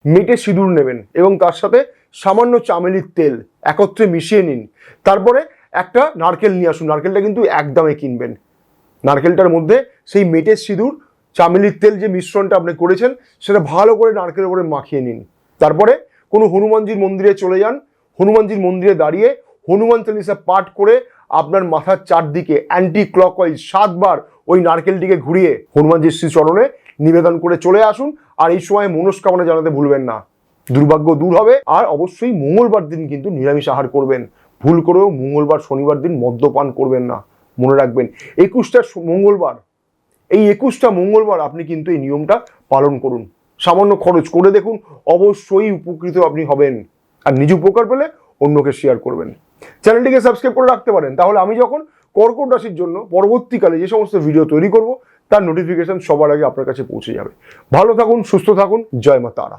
মেটে সিঁদুর নেবেন এবং তার সাথে সামান্য চামেলির তেল একত্রে মিশিয়ে নিন। তারপরে একটা নারকেল নিয়ে আসুন। নারকেলটা কিন্তু একদমই কিনবেন। নারকেলটার মধ্যে সেই মেটের সিঁদুর চামেলির তেল যে মিশ্রণটা আপনি করেছেন সেটা ভালো করে নারকেলের উপরে মাখিয়ে নিন। তারপরে কোনো হনুমানজির মন্দিরে চলে যান। হনুমানজির মন্দিরে দাঁড়িয়ে হনুমান চালিসা পাঠ করে আপনার মাথার চারদিকে অ্যান্টি ক্লকওয়াইজ 7 বার ওই নারকেলটিকে ঘুরিয়ে হনুমানজির শ্রীচরণে নিবেদন করে চলে আসুন। আর এই সময় মনস্কামনা জানাতে ভুলবেন না, দুর্ভাগ্য দূর হবে। আর অবশ্যই মঙ্গলবার দিন কিন্তু নিরামিষ আহার করবেন। ভুল করেও মঙ্গলবার শনিবার দিন মদ্যপান করবেন না, মনে রাখবেন। 21টা মঙ্গলবার, এই 21টা মঙ্গলবার আপনি কিন্তু এই নিয়মটা পালন করুন। সামান্য খরচ করে দেখুন, অবশ্যই উপকৃত আপনি হবেন। আর নিজ উপকার পেলে অন্যকে শেয়ার করবেন। চ্যানেলটিকে সাবস্ক্রাইব করে রাখতে পারেন, তাহলে আমি যখন কর্কট রাশির জন্য পরবর্তীকালে যে সমস্ত ভিডিও তৈরি করব তার নোটিফিকেশন সবার আগে আপনার কাছে পৌঁছে যাবে। ভালো থাকুন, সুস্থ থাকুন। জয় মা তারা।